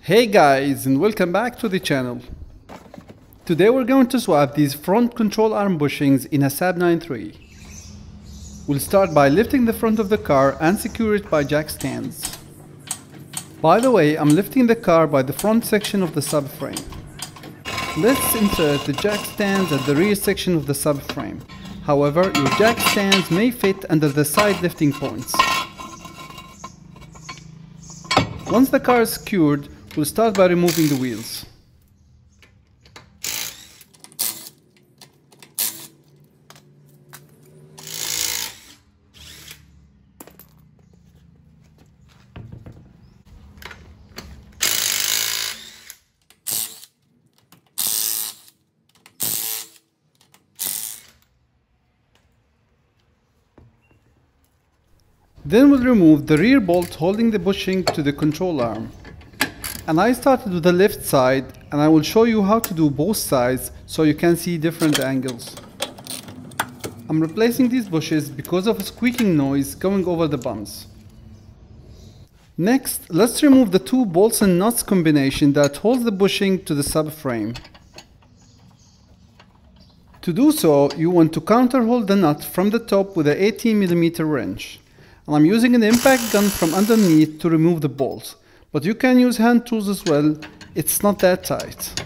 Hey guys, and welcome back to the channel. Today we're going to swap these front control arm bushings in a Saab 9.3. We'll start by lifting the front of the car and secure it by jack stands. By the way, I'm lifting the car by the front section of the subframe. Let's insert the jack stands at the rear section of the subframe. However, your jack stands may fit under the side lifting points. Once the car is secured, we'll start by removing the wheels. Then we'll remove the rear bolt holding the bushing to the control arm. And I started with the left side, and I will show you how to do both sides so you can see different angles. I'm replacing these bushes because of a squeaking noise going over the bumps. Next, let's remove the two bolts and nuts combination that holds the bushing to the subframe. To do so, you want to counterhold the nut from the top with an 18mm wrench. And I'm using an impact gun from underneath to remove the bolts. But you can use hand tools as well, it's not that tight.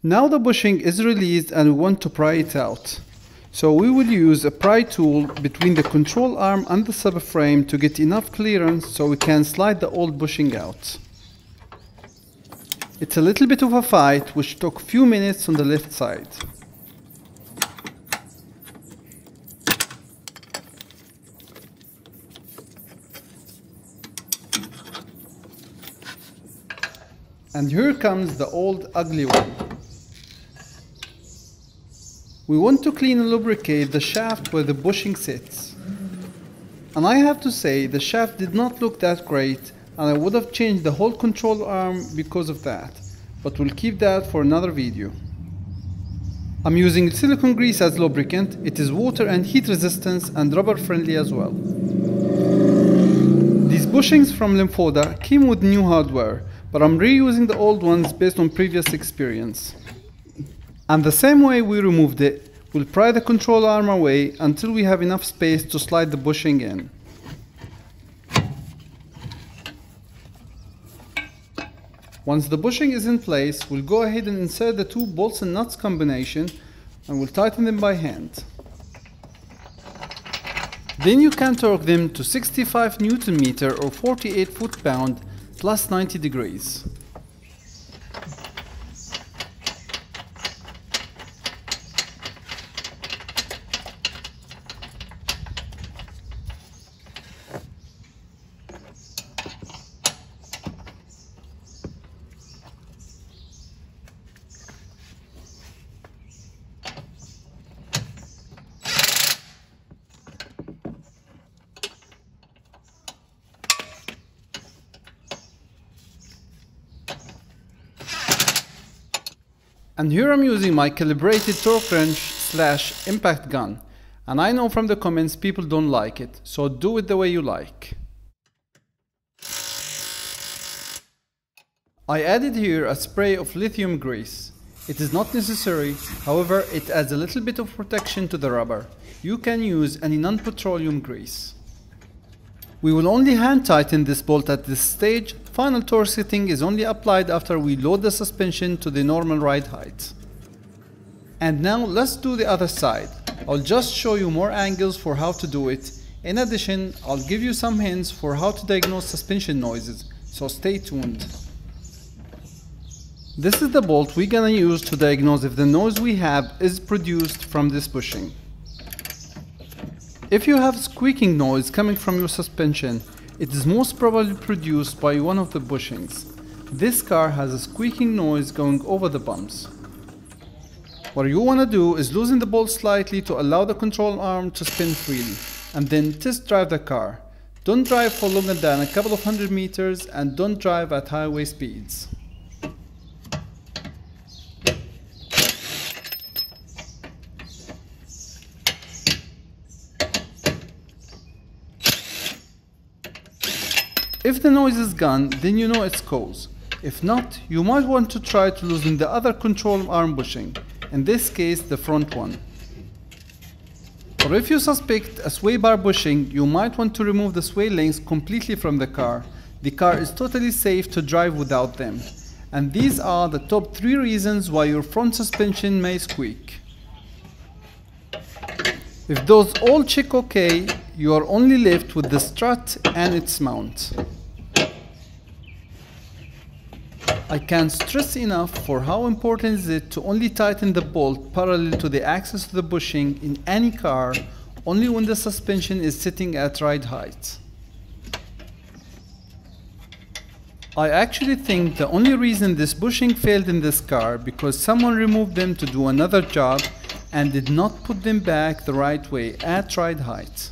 Now the bushing is released and we want to pry it out. So we will use a pry tool between the control arm and the subframe to get enough clearance so we can slide the old bushing out. It's a little bit of a fight, which took a few minutes on the left side. And here comes the old ugly one. We want to clean and lubricate the shaft where the bushing sits. And I have to say, the shaft did not look that great, and I would have changed the whole control arm because of that, but we'll keep that for another video. I'm using silicone grease as lubricant. It is water and heat resistant and rubber friendly as well. These bushings from Lymphoda came with new hardware, but I'm reusing the old ones based on previous experience. And the same way we removed it, we'll pry the control arm away until we have enough space to slide the bushing in. Once the bushing is in place, we'll go ahead and insert the two bolts and nuts combination and we'll tighten them by hand. Then you can torque them to 65 Nm or 48 foot-pound plus 90 degrees. And here I'm using my calibrated torque wrench / impact gun, and I know from the comments people don't like it, so do it the way you like. I added here a spray of lithium grease. It is not necessary, however it adds a little bit of protection to the rubber. You can use any non-petroleum grease. We will only hand tighten this bolt at this stage. Final torque setting is only applied after we load the suspension to the normal ride height. And now let's do the other side. I'll just show you more angles for how to do it. In addition, I'll give you some hints for how to diagnose suspension noises, so stay tuned. This is the bolt we're gonna use to diagnose if the noise we have is produced from this bushing. If you have squeaking noise coming from your suspension, it is most probably produced by one of the bushings. This car has a squeaking noise going over the bumps. What you want to do is loosen the bolt slightly to allow the control arm to spin freely, and then test drive the car. Don't drive for longer than a couple of 100 meters and don't drive at highway speeds. If the noise is gone, then you know its cause. If not, you might want to try to loosen the other control arm bushing, in this case the front one. Or if you suspect a sway bar bushing, you might want to remove the sway links completely from the car. The car is totally safe to drive without them. And these are the top 3 reasons why your front suspension may squeak. If those all check okay, you are only left with the strut and its mount. I can't stress enough for how important is it to only tighten the bolt parallel to the axis of the bushing in any car, only when the suspension is sitting at ride height. I actually think the only reason this bushing failed in this car because someone removed them to do another job and did not put them back the right way at ride height.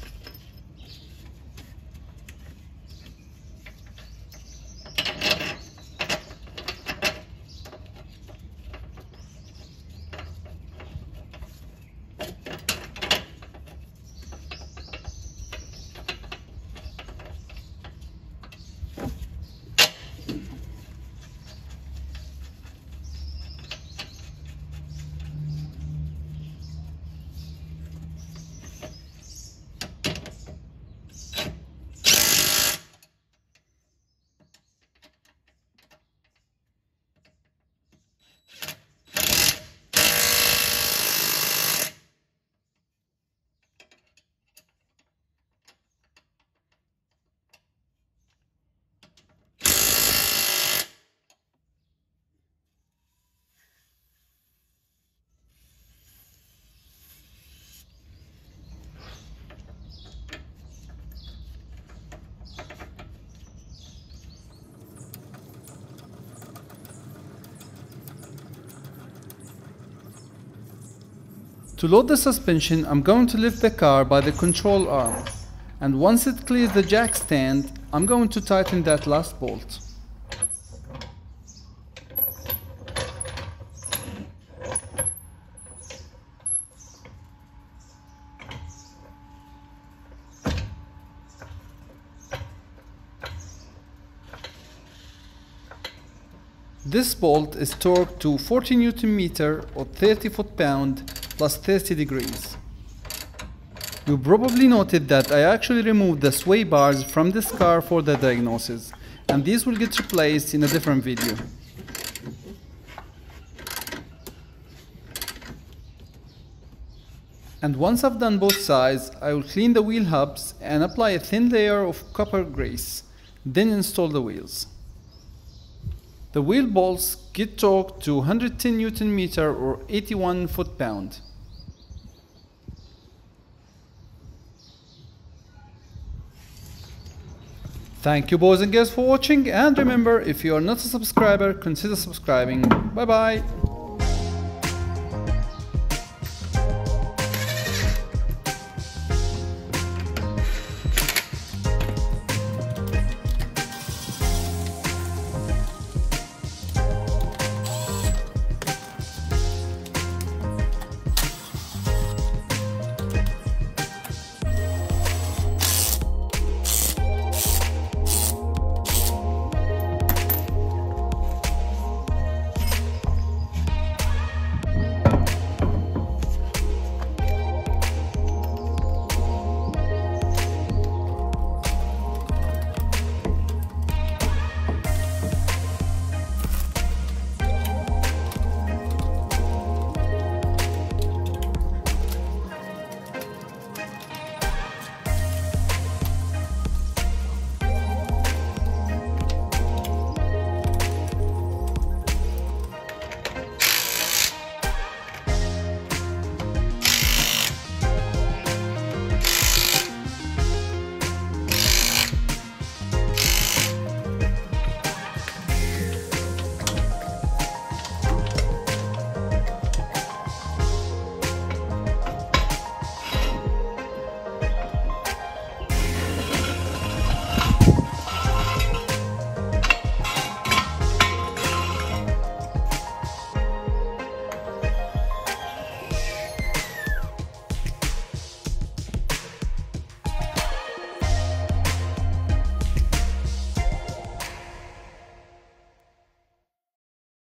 To load the suspension, I'm going to lift the car by the control arm, and once it clears the jack stand, I'm going to tighten that last bolt. This bolt is torqued to 40 Nm or 30 foot-pound plus 30 degrees. You probably noted that I actually removed the sway bars from this car for the diagnosis, and these will get replaced in a different video. And once I've done both sides, I will clean the wheel hubs and apply a thin layer of copper grease, then install the wheels. The wheel bolts get torqued to 110 Nm or 81 foot-pound. Thank you boys and girls for watching, and remember, if you are not a subscriber, consider subscribing. Bye bye!